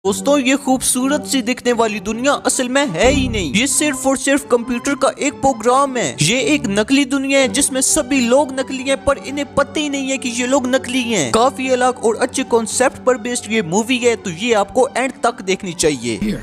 दोस्तों, ये खूबसूरत सी दिखने वाली दुनिया असल में है ही नहीं। ये सिर्फ और सिर्फ कंप्यूटर का एक प्रोग्राम है। ये एक नकली दुनिया है जिसमें सभी लोग नकली हैं, पर इन्हें पता ही नहीं है कि ये लोग नकली हैं। काफी अलग और अच्छे कॉन्सेप्ट पर बेस्ड ये मूवी है, तो ये आपको एंड तक देखनी चाहिए।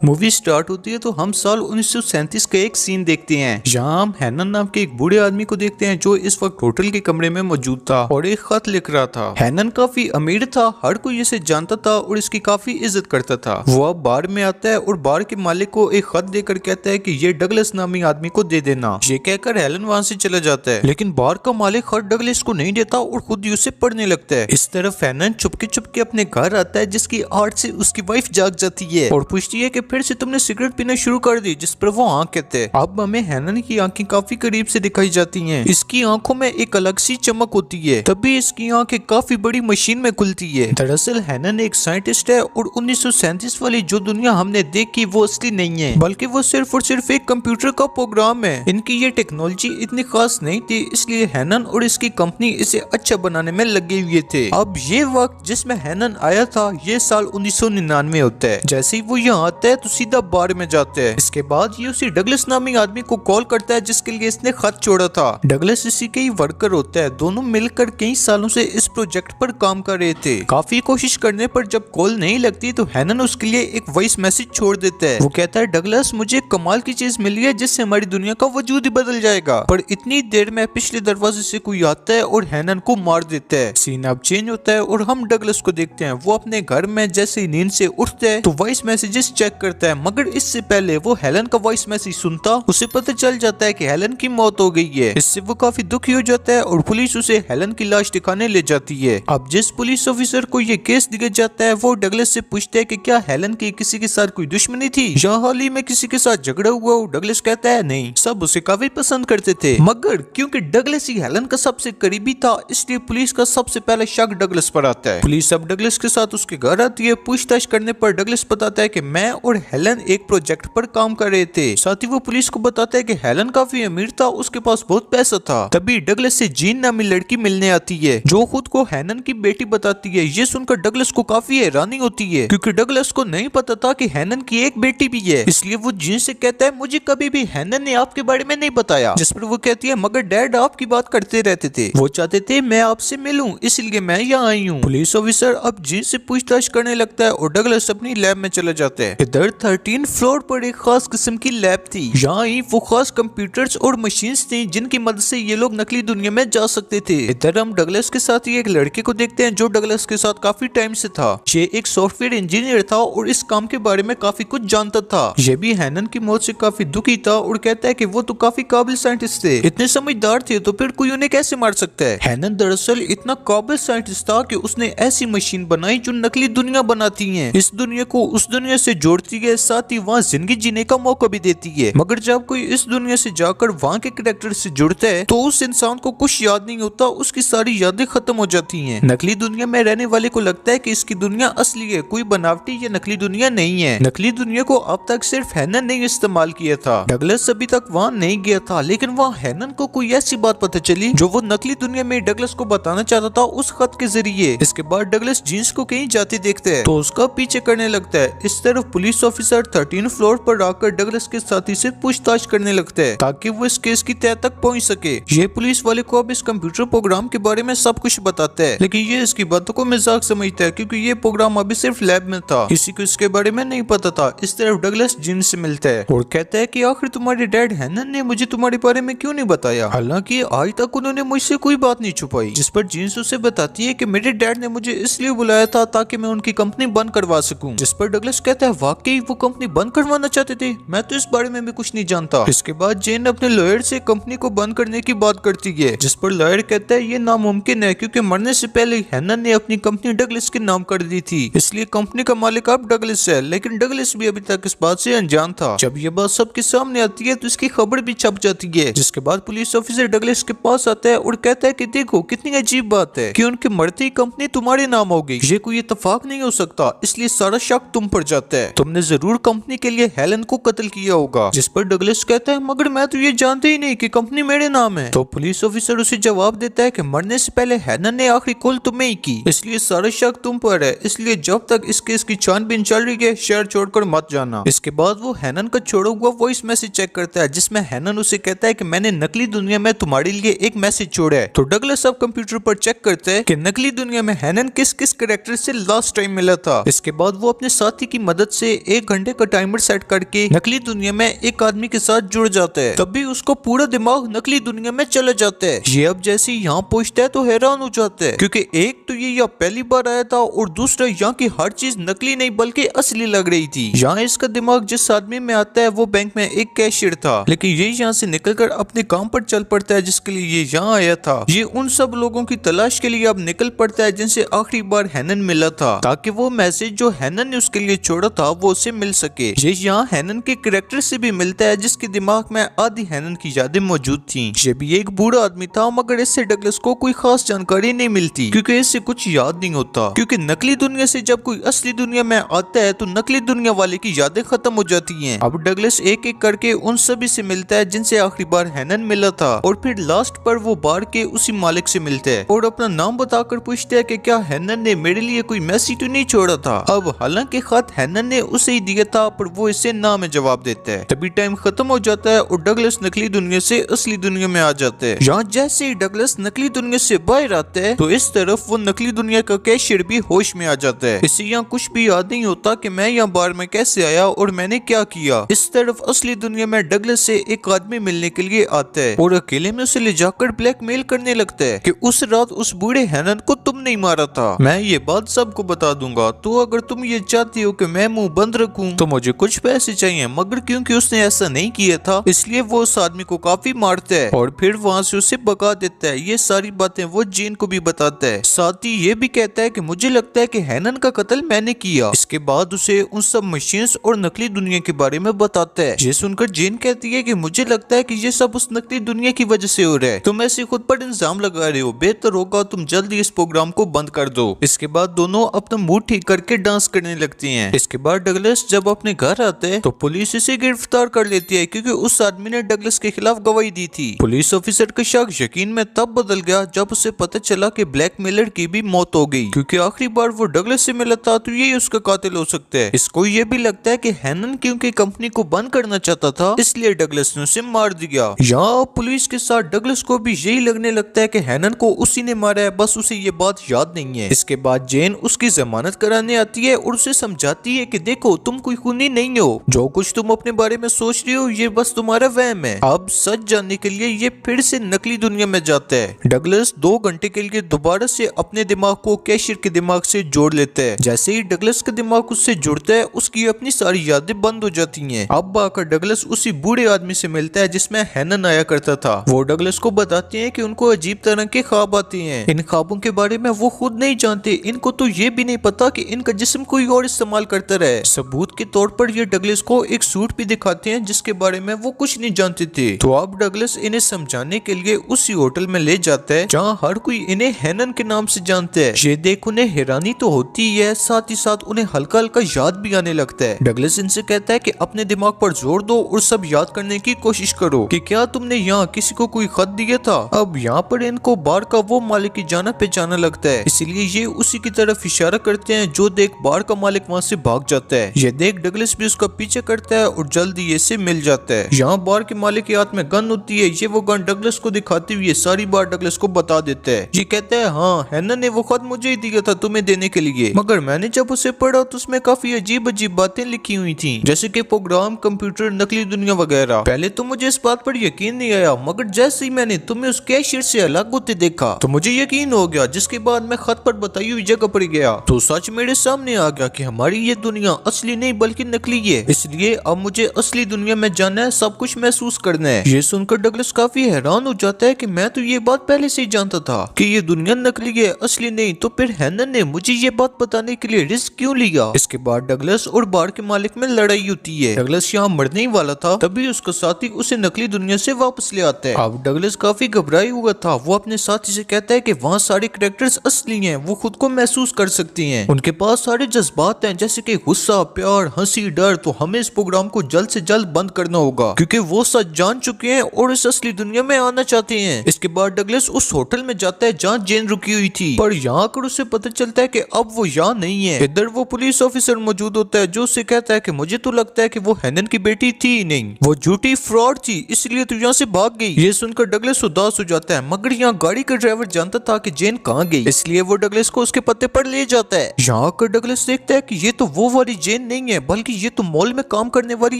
मूवी स्टार्ट होती है तो हम साल 1937 का एक सीन देखते हैं। जहाँ हम हैनन नाम के एक बूढ़े आदमी को देखते हैं जो इस वक्त होटल के कमरे में मौजूद था और एक खत लिख रहा था। हैनन काफी अमीर था, हर कोई इसे जानता था और इसकी काफी इज्जत करता था। वो अब बार में आता है और बार के मालिक को एक खत देकर कहता है कि ये डगलस नामी आदमी को दे देना। ये कहकर हेलन वहाँ से चला जाता है, लेकिन बार का मालिक खत डगलस को नहीं देता और खुद ही उसे पढ़ने लगता है। इस तरफ हैनन चुपके चुपके अपने घर आता है, जिसकी आड़ से उसकी वाइफ जाग जाती है और पूछती है कि फिर से तुमने सिगरेट पीना शुरू कर दी, जिस पर वो हाँ कहते हैं। अब हमें हैनन की आंखें काफी करीब से दिखाई जाती हैं। इसकी आंखों में एक अलग सी चमक होती है, तभी इसकी आंखें काफी बड़ी मशीन में खुलती है। दरअसल हैनन एक साइंटिस्ट है और 1937 वाली जो दुनिया हमने देखी वो असली नहीं है, बल्कि वो सिर्फ और सिर्फ एक कंप्यूटर का प्रोग्राम है। इनकी ये टेक्नोलॉजी इतनी खास नहीं थी, इसलिए हैनन और इसकी कंपनी इसे अच्छा बनाने में लगे हुए थे। अब ये वक्त जिसमें हैनन आया था ये साल 1999 होता है। जैसे ही वो यहाँ आता है तो सीधा बार में जाते हैं। इसके बाद ये उसी डगलस नामी आदमी को कॉल करता है जिसके लिए इसने खत छोड़ा था। डगलस इसी के ही वर्कर होता है। दोनों मिलकर कई सालों से इस प्रोजेक्ट पर काम कर रहे थे। काफी कोशिश करने पर जब कॉल नहीं लगती तो हैनन उसके लिए एक वॉइस मैसेज छोड़ देता है। वो कहता है, डगलस मुझे कमाल की चीज मिली है जिससे हमारी दुनिया का वजूद ही बदल जाएगा। पर इतनी देर में पिछले दरवाजे से कोई आता है और हैनन को मार देता है। सीन अब चेंज होता है और हम डगलस को देखते हैं। वो अपने घर में जैसे ही नींद से उठता है तो वॉइस मैसेजेस चेक करता है, मगर इससे पहले वो हेलन का वॉइस मैसेज सुनता उसे पता चल जाता है कि हेलन की मौत हो गई है। इससे वो काफी दुखी हो जाता है और पुलिस उसे हेलन की लाश दिखाने ले जाती है। अब जिस पुलिस ऑफिसर को ये केस दिया जाता है वो डगलस से पूछता है कि क्या हेलन की किसी के साथ कोई दुश्मनी थी या हाल ही में किसी के साथ झगड़ा हुआ। डगलस कहता है नहीं, सब उसे काफी पसंद करते थे, मगर क्योंकि डगलस ही हेलन का सबसे करीबी था इसलिए पुलिस का सबसे पहले शक डगलस पर आता है। पुलिस अब डगलस के साथ उसके घर आती है। पूछताछ करने पर डगलस बताता है कि मैं और हेलन एक प्रोजेक्ट पर काम कर रहे थे। साथ ही वो पुलिस को बताता है कि हेलन काफी अमीर था, उसके पास बहुत पैसा था। तभी डगलस से जीन नामी लड़की मिलने आती है जो खुद को हैनन की बेटी बताती है। ये सुनकर डगलस को काफी हैरानी होती है क्योंकि डगलस को नहीं पता था कि हैनन की एक बेटी भी है। इसलिए वो जीन से कहता है, मुझे कभी भी हैनन ने आपके बारे में नहीं बताया। जिस पर वो कहती है, मगर डैड आपकी बात करते रहते थे, वो चाहते थे मैं आपसे मिलूं, इसलिए मैं यहाँ आई हूँ। पुलिस ऑफिसर अब जीन से पूछताछ करने लगता है और डगलस अपनी लैब में चला जाता है। इधर 13 फ्लोर पर एक खास किस्म की लैब थी। यहाँ ही वो खास कंप्यूटर्स और मशीन्स थी जिनकी मदद से ये लोग नकली दुनिया में जा सकते थे। इधर हम डगलस के साथ ही एक लड़के को देखते हैं जो डगलस के साथ काफी टाइम से था। ये एक सॉफ्टवेयर इंजीनियर था और इस काम के बारे में काफी कुछ जानता था। ये भी हैनन की मौत से काफी दुखी था और कहता है कि वो तो काफी काबिल साइंटिस्ट थे, इतने समझदार थे, तो फिर कोई उन्हें कैसे मार सकता है। हैनन दरअसल इतना काबिल साइंटिस्ट था कि उसने ऐसी मशीन बनाई जो नकली दुनिया बनाती है, इस दुनिया को उस दुनिया से जोड़ती है, साथ ही वहाँ जिंदगी जीने का मौका भी देती है। मगर जब कोई इस दुनिया से जाकर वहाँ के कैरेक्टर से जुड़ता है तो उस इंसान को कुछ याद नहीं होता, उसकी सारी यादें खत्म हो जाती हैं। नकली दुनिया में रहने वाले को लगता है कि इसकी दुनिया असली है, कोई बनावटी या नकली दुनिया नहीं है। नकली दुनिया को अब तक सिर्फ हैनन ने इस्तेमाल किया था। डगलस अभी तक वहाँ नहीं गया था, लेकिन वहाँ हैनन को कोई ऐसी बात पता चली जो वो नकली दुनिया में डगलस को बताना चाहता था उस खत के जरिए। इसके बाद डगलस जीन्स को कहीं जाते देखते हैं तो उसका पीछे करने लगता है। इस तरफ पुलिस ऑफिसर 13 फ्लोर पर आकर डगलस के साथी से पूछताछ करने लगता है ताकि वो इस केस की तह तक पहुंच सके। ये पुलिस वाले को अब इस कंप्यूटर प्रोग्राम के बारे में सब कुछ बताता है, लेकिन ये इसकी बातों को मजाक समझता है क्योंकि ये प्रोग्राम अभी सिर्फ लैब में था, किसी को इसके बारे में नहीं पता था। इस तरफ डगलस जिन से मिलता है और कहता है कि आखिर तुम्हारे डैड हैनन ने मुझे तुम्हारे बारे में क्यों नहीं बताया, हालांकि आज तक उन्होंने मुझसे कोई बात नहीं छुपाई। जिस पर जीन्स उसे बताती है कि मेरे डैड ने मुझे इसलिए बुलाया था ताकि मैं उनकी कंपनी बंद करवा सकूं। जिस पर डगलस कहता है, वाकई वो कंपनी बंद करवाना चाहते थे, मैं तो इस बारे में भी कुछ नहीं जानता। इसके बाद जेन अपने लॉयर से कंपनी को बंद करने की बात करती है, जिस पर लॉयर कहता है ये नामुमकिन है क्योंकि मरने से पहले हैनन ने अपनी कंपनी डगलस के नाम कर दी थी, इसलिए कंपनी का मालिक अब डगलस है। लेकिन डगलस भी अभी तक इस बात से अनजान था। जब ये बात सबके सामने आती है तो इसकी खबर भी छप जाती है। जिसके बाद पुलिस ऑफिसर डगलस के पास आता है और कहता है कि देखो कितनी अजीब बात है कि उनके मरते ही कंपनी तुम्हारे नाम हो गई, ये कोई इत्तेफाक नहीं हो सकता, इसलिए सारा शक तुम पर जाता है। तुमने जरूर कंपनी के लिए हेलन को कत्ल किया होगा। जिस पर डगलस कहता है मगर मैं तो ये जानते ही नहीं कि कंपनी मेरे नाम है। तो पुलिस ऑफिसर उसे जवाब देता है कि मरने से पहले हेलन ने आखिरी कॉल तुम्हें ही की, इसलिए सारा शक तुम पर है, इसलिए जब तक इस केस की छानबीन चल रही है शहर छोड़कर मत जाना। इसके बाद वो हेलन का छोड़ा हुआ वॉइस मैसेज चेक करता है जिसमें हेलन उसे कहता है कि मैंने नकली दुनिया में तुम्हारे लिए एक मैसेज छोड़ा है। तो डगलस अब कंप्यूटर पर चेक करता है कि नकली दुनिया में हेलन किस किस कैरेक्टर से लास्ट टाइम मिला था। इसके बाद वो अपने साथी की मदद से 1 घंटे का टाइमर सेट करके नकली दुनिया में एक आदमी के साथ जुड़ जाता है। तब भी उसको पूरा दिमाग नकली दुनिया में चला जाता है। ये अब जैसे ही यहाँ पहुंचता है तो हैरान हो जाता है क्योंकि एक तो ये यहाँ पहली बार आया था और दूसरा यहाँ की हर चीज नकली नहीं बल्कि असली लग रही थी। यहाँ इसका दिमाग जिस आदमी में आता है वो बैंक में एक कैशियर था, लेकिन ये यहाँ से निकलकर अपने काम पर चल पड़ता है जिसके लिए ये यहाँ आया था। ये उन सब लोगों की तलाश के लिए अब निकल पड़ता है जिनसे आखिरी बार हेनन मिला था, ताकि वो मैसेज जो हेनन ने उसके लिए छोड़ा था वो उसे मिल सके। ये यहाँ हेनन के कैरेक्टर से भी मिलता है जिसके दिमाग में आधी हेनन की यादें मौजूद थी। ये भी एक बूढ़ा आदमी था मगर इससे डगलस को कोई खास जानकारी नहीं मिलती क्योंकि इससे कुछ याद नहीं होता, क्योंकि नकली दुनिया से जब कोई असली दुनिया में आता है तो नकली दुनिया वाले की यादें खत्म हो जाती हैं। अब डगलस एक एक करके उन सभी से मिलता है जिनसे आखिरी बार हेनन मिला था और फिर लास्ट पर वो बार के उसी मालिक से मिलता है और अपना नाम बताकर पूछता है कि क्या हेनन ने मेरे लिए कोई मैसेज तो नहीं छोड़ा था। अब हालांकि खत हेनन ने उसे ही दिया था पर वो इसे ना में जवाब देता है। तभी टाइम खत्म हो जाता है और डगलस नकली दुनिया से असली दुनिया में आ जाता है। यहाँ जैसे ही डगलस नकली दुनिया से बाहर आता है तो इस तरफ वो नकली दुनिया का कैशियर भी होश में आ जाता है। इसे यहाँ कुछ भी याद नहीं होता कि मैं यहाँ बार में कैसे आया और मैंने क्या किया। इस तरफ असली दुनिया में डगलस से एक आदमी मिलने के लिए आता है और अकेले में उसे ले जाकर ब्लैकमेल करने लगता है कि उस रात उस बूढ़े हेनन को तुम नहीं मारा था, मैं ये बात सबको बता दूंगा, तो अगर तुम ये चाहती हो कि मैं मुंह बंद रखूं तो मुझे कुछ पैसे चाहिए। मगर क्योंकि उसने ऐसा नहीं किया था इसलिए वो उस आदमी को काफी मारता है और फिर वहाँ से उसे भगा देता है। ये सारी बातें वो जेन को भी बताता है, साथ ही ये भी कहता है कि मुझे लगता है कि हेनन का कत्ल मैंने किया। इसके बाद उसे उन सब मशीन्स और नकली दुनिया के बारे में बताता है। ये सुनकर जेन कहती है कि मुझे लगता है कि ये सब उस नकली दुनिया की वजह से हो रहा है, तुम ऐसे खुद पर इल्जाम लगा रहे हो, बेहतर होगा तुम जल्दी इस प्रोग्राम को बंद कर दो। इसके बाद दोनों अपना मूड ठीक करके डांस करने लगती हैं। इसके बाद डगलस जब अपने घर आते हैं तो पुलिस इसे गिरफ्तार कर लेती है क्योंकि उस आदमी ने डगलस के खिलाफ गवाही दी थी। पुलिस ऑफिसर का शक यकीन में तब बदल गया जब उसे पता चला कि ब्लैकमेलर की भी मौत हो गई, क्योंकि आखिरी बार वो डगलस से मिला था तो यही उसका कातिल हो सकता है। इसको ये भी लगता है कि हेनन क्योंकि कंपनी को बंद करना चाहता था इसलिए डगलस ने उसे मार दिया। यहाँ पुलिस के साथ डगलस को भी यही लगने लगता है कि हेनन को उसी ने मारा है, बस उसे ये बात याद नहीं है। इसके बाद जेन उसकी जमानत कराने आती है और उसे समझाती है कि देखो तुम कोई खूनी नहीं हो, जो कुछ तुम अपने बारे में सोच रही हो ये बस तुम्हारा वहम है। अब सच जानने के लिए ये फिर से नकली दुनिया में जाता है। डगलस 2 घंटे के लिए दोबारा से अपने दिमाग को कैशियर के दिमाग से जोड़ लेता है। जैसे ही डगलस का दिमाग उससे जुड़ता है उसकी अपनी सारी यादें बंद हो जाती हैं। अब आकर डगलस उसी बूढ़े आदमी से मिलता है जिसमें हेनन आया करता था। वो डगलस को बताते हैं कि उनको अजीब तरह के ख्वाब आते हैं। इन ख्वाबों के बारे में वो खुद नहीं जानते, इनको तो ये भी नहीं पता कि इनका जिस्म कोई और इस्तेमाल करता रहे। सबूत के तौर पर ये डगलस को एक सूट भी दिखाते हैं जिसके बारे में वो कुछ नहीं जानते थे। तो अब डगलस इन्हें समझाने के लिए उसी होटल में ले जाता है जहाँ हर कोई इन्हें हेनन के नाम से जानता है। ये देख उन्हें हैरानी तो होती ही है, साथ ही साथ उन्हें हल्का हल्का याद भी आने लगता है। डगलस इनसे कहता है कि अपने दिमाग पर जोर दो और सब याद करने की कोशिश करो कि क्या तुमने यहाँ किसी को कोई खत दिया था। अब यहाँ पर इनको बार का वो मालिक की जाना पहचाना लगता है, इसीलिए ये उसी की तरफ इशारा करते हैं, जो देख बार का मालिक वहाँ से भाग जाता है। ये देख डगलस भी उसका पीछे करता है और जल्दी ये से मिल जाता है। यहाँ बार के मालिक के हाथ में गन होती है, ये वो गन डगलस को दिखाते हुए सारी बात डगलस को बता देता है। ये कहता है हाँ हेनन ने वो खत मुझे ही दिया था तुम्हें देने के लिए, मगर मैंने जब उसे पढ़ा तो उसमें काफी अजीब अजीब बातें लिखी हुई थी, जैसे कि प्रोग्राम, कंप्यूटर, नकली दुनिया वगैरह। पहले तो मुझे इस बात पर यकीन नहीं आया, मगर जैसे ही मैंने तुम्हें उस कैशियर से अलग होते देखा तो मुझे यकीन हो गया, जिसके बाद मैं खत पर बताई हुई जगह पर गया तो सच मेरे सामने आ गया कि हमारी ये दुनिया असली नहीं बल्कि नकली है। इसलिए अब मुझे असली दुनिया में जाना है, सब कुछ महसूस करना है। ये सुनकर डगलस काफी हैरान हो जाता है कि मैं तो ये बात पहले से ही जानता था कि ये दुनिया नकली है असली नहीं, तो फिर हेनन ने मुझे ये बात बताने के लिए रिस्क क्यों लिया। इसके बाद डगलस और बार के मालिक में लड़ाई होती है। डगलस यहाँ मरने ही वाला था, तभी उसका साथी उसे नकली दुनिया से वापस ले आता है। अब डगलस काफी घबराया हुआ था, वो अपने साथी से कहता है कि वहाँ सारे कैरेक्टर्स असली हैं, वो खुद को महसूस कर सकती हैं, उनके पास सारे जज्बात हैं जैसे कि गुस्सा, प्यार, हंसी, डर, तो हमें इस प्रोग्राम को जल्द से जल्द बंद करना होगा क्योंकि वो सच जान चुके हैं और इस असली दुनिया में आना चाहते हैं। इसके बाद डगलस उस होटल में जाता है जहाँ जेन रुकी हुई थी, पर यहाँ आकर उसे पता चलता है कि अब वो यहाँ नहीं है। इधर वो पुलिस ऑफिसर मौजूद होता है जो उसे कहता है कि मुझे तो लगता है कि वो हेनन की बेटी थी ही नहीं, वो झूठी फ्रॉड थी, इसलिए तू यहाँ से भाग गई। ये सुनकर डगलस उदास हो जाता है, मगर यहाँ गाड़ी का ड्राइवर जानता था कि जेन कहाँ गई, इसलिए वो डगलस को उसके पते पर ले जाता है। यहाँ आकर डगलस देखता है कि ये तो वो वाली जेन नहीं है, बल्कि ये तो मॉल में काम करने वाली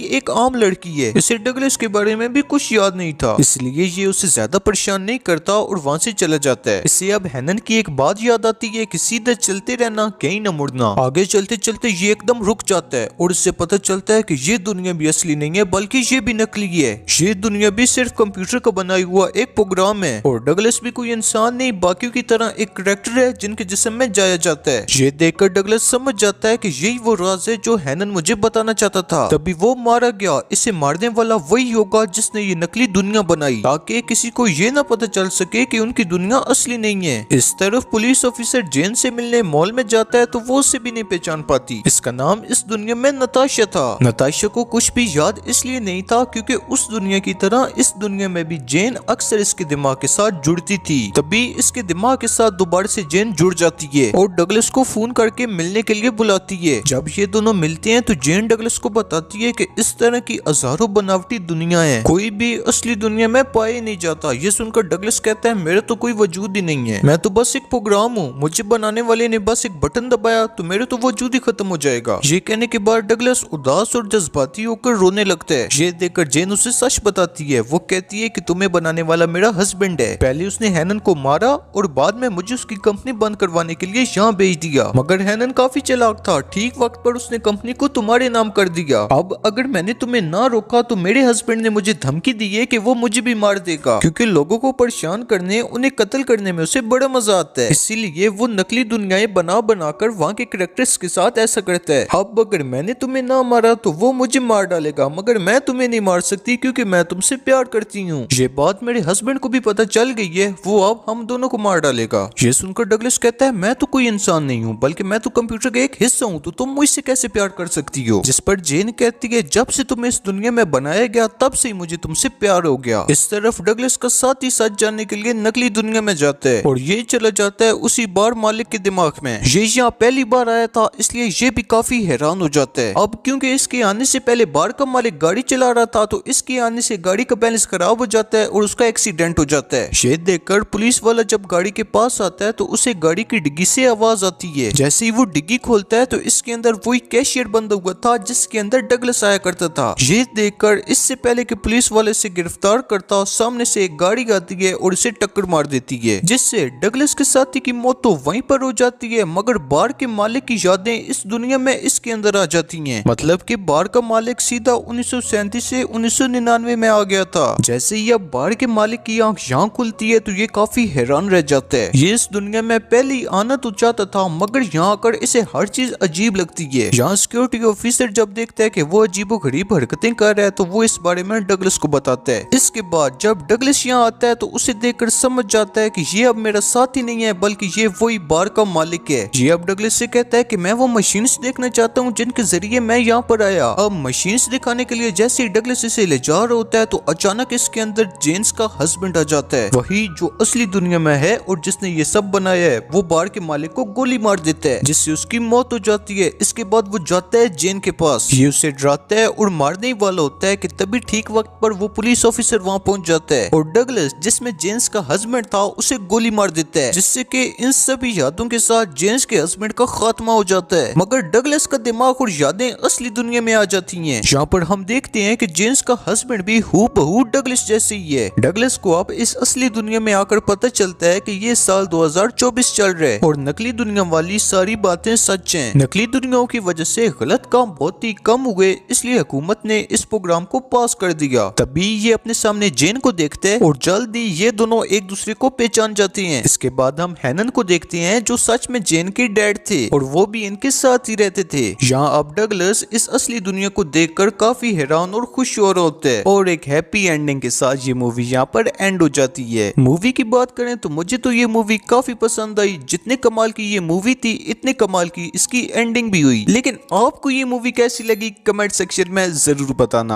एक आम लड़की है। इसे डगलस के बारे में भी कुछ याद नहीं था, इसलिए ये उसे ज्यादा परेशान नहीं करता और वहाँ से चला जाता है। इसे अब हेनन की एक बात याद आती है कि सीधे चलते रहना, कहीं न मुड़ना। आगे चलते चलते ये एकदम रुक जाता है और इससे पता चलता है कि ये दुनिया भी असली नहीं है बल्कि ये भी नकली है। ये दुनिया भी सिर्फ कंप्यूटर का बनाया हुआ एक प्रोग्राम है और डगलस भी कोई इंसान नहीं, बाकियों की तरह एक करैक्टर है जिनके जिस्म में जाया जाता है। ये देखकर डगलस समझ जाता है कि यही वो राज है जो हेनन मुझे बताना चाहता था। तभी वो मारा गया। इसे मारने वाला वही होगा जिसने ये नकली दुनिया बनाई, ताकि किसी को ये ना पता चल सके कि उनकी दुनिया असली नहीं है। इस तरफ पुलिस ऑफिसर जेन से मिलने मॉल में जाता है तो वो उसे भी नहीं पहचान पाती। इसका नाम इस दुनिया में नताशा था। नताशा को कुछ भी याद इसलिए नहीं था क्योंकि उस दुनिया की तरह इस दुनिया में भी जेन अक्सर इसके दिमाग के साथ जुड़ती थी। तभी इसके दिमाग के साथ दोबारा से जेन जुड़ जाती है और डगलस को फोन करके मिलने के लिए बुलाती है। जब ये दोनों मिलते हैं तो जेन डगलस को बताती है कि इस तरह की हजारों बनावटी दुनिया है, कोई भी असली दुनिया में पाया नहीं जाता। ये सुनकर डगलस कहता है मेरा तो कोई वजूद ही नहीं है, मैं तो बस एक प्रोग्राम हूँ, मुझे बनाने वाले ने बस एक बटन दबाया तो मेरे तो वजूद ही खत्म हो जाएगा। ये कहने के बाद डगलस उदास और जज्बाती होकर रोने लगता है। ये देखकर जेन उसे सच बताती है। वो कहती है कि तुम्हें बनाने वाला मेरा हस्बैंड है, पहले उसने हेनन को मारा और बाद में मुझे उसकी कंपनी बंद करवाने के लिए यहाँ भेज दिया, मगर हेनन काफी चालाक था, ठीक वक्त पर उसने कंपनी को तुम्हारे नाम कर दिया। अब अगर मैंने तुम्हें ना रोका तो मेरे हस्बैंड ने मुझे धमकी दी है कि वो मुझे भी मार देगा, क्योंकि लोगों को परेशान करने, उन्हें कत्ल करने में उसे बड़ा मजा आता है, इसीलिए वो नकली दुनियाएं बना बनाकर वहाँ के कैरेक्टर्स के साथ ऐसा करता है। अब अगर मैंने तुम्हें ना मारा तो वो मुझे मार डालेगा, मगर मैं तुम्हें नहीं मार सकती क्योंकि मैं तुमसे प्यार करती हूँ। ये बात मेरे हस्बैंड को भी पता चल गई है, वो अब हम दोनों को मार डालेगा। ये सुनकर डगलस कहता है मैं तो कोई इंसान नहीं हूँ, बल्कि मैं तो कंप्यूटर का एक हिस्सा हूँ, तो तुम मुझसे कैसे प्यार कर सकती हो। जिस पर जेन कहती है जब से तुम्हें इस दुनिया में बनाया गया तब से ही मुझे तुमसे प्यार हो गया। इस तरफ डगलस का साथी सच जानने के लिए नकली दुनिया में जाता है और ये चला जाता है उसी बार मालिक के दिमाग में। ये यहाँ पहली बार आया था इसलिए ये भी काफी हैरान हो जाता है। अब क्योंकि इसके आने से पहले बार का मालिक गाड़ी चला रहा था तो इसके आने से गाड़ी का बैलेंस खराब हो जाता है और उसका एक्सीडेंट हो जाता है। ये देखकर पुलिस वाला जब गाड़ी के पास आता है तो उसे गाड़ी की डिग्गी से आवाज आती है। जैसे ही वो डिग्गी खोलता है तो इसके अंदर वही कैशियर बंदा हुआ था जिसके अंदर डगलस आया करता था। ये देखकर इससे पहले कि पुलिस वाले से गिरफ्तार करता सामने से एक गाड़ी आती है और इसे टक्कर मार देती है, जिससे डगलस के साथी की मौत तो वहीं पर हो जाती है, मगर बार के मालिक की यादें इस दुनिया में इसके अंदर आ जाती हैं। मतलब कि बार का मालिक सीधा 1937 से 1999 में आ गया था। जैसे ही अब बार के मालिक की आंख यहाँ खुलती है तो ये काफी हैरान रह जाता है। ये इस दुनिया में पहले ही आना तो चाहता था, मगर यहाँ आकर इसे हर चीज अजीब लगती है। यहाँ सिक्योरिटी ऑफिसर जब देखता है कि वो अजीबोगरीब हरकतें कर रहा है तो वो इस बारे में डगलस को बताता है। इसके बाद जब डगलस यहाँ आता है तो उसे देखकर समझ जाता है कि ये अब मेरा साथी नहीं है बल्कि ये वही बार का मालिक है। ये अब डगलस से कहता है कि मैं वो मशीन्स देखना चाहता हूँ जिनके जरिए मैं यहाँ पर आया। अब मशीन्स दिखाने के लिए जैसे ही डगलस इसे ले जा रहा होता है तो अचानक इसके अंदर जेन्स का हस्बैंड आ जाता है, वही जो असली दुनिया में है और जिसने ये सब बनाया है। वो बार के मालिक को गोली मार देता है जिससे उसकी मौत हो जाती है। इसके बाद वो जाता है जेन के पास, ये उसे डराता है और मारने वाला होता है कि तभी ठीक वक्त पर वो पुलिस ऑफिसर वहाँ पहुंच जाता है और डगलस जिसमें जेन्स का हस्बैंड था उसे गोली मार देता है, जिससे कि इन सभी यादों के साथ जेन्स के हस्बैंड का खात्मा हो जाता है। मगर डगलस का दिमाग और यादें असली दुनिया में आ जाती हैं। यहाँ पर हम देखते हैं कि जेन्स का हस्बैंड भी हूबहू डगलस जैसे ही है। डगलस को अब इस असली दुनिया में आकर पता चलता है कि ये साल 2024 चल रहा है और नकली दुनिया वाली सारी बातें सच हैं। नकली दुनियाओं की वजह से गलत काम बहुत ही कम हुए, इसलिए हुकूमत ने इस प्रोग्राम को पास कर दिया। तभी ये अपने सामने जेन को देखते हैं और जल्दी ये दोनों एक दूसरे को पहचान जाते हैं। इसके बाद हम हेनन को देखते हैं जो सच में जेन के डैड थे और वो भी इनके साथ ही रहते थे। यहाँ अब डगलस इस असली दुनिया को देखकर काफी हैरान और खुश हो रहा होता है और एक हैप्पी एंडिंग के साथ ये मूवी यहाँ पर एंड हो जाती है। मूवी की बात करें तो मुझे तो ये मूवी काफी पसंद आई। जितने कमाल की ये मूवी थी इतने कमाल की इसकी एंडिंग भी हुई। लेकिन लेकिन आपको ये मूवी कैसी लगी कमेंट सेक्शन में जरूर बताना।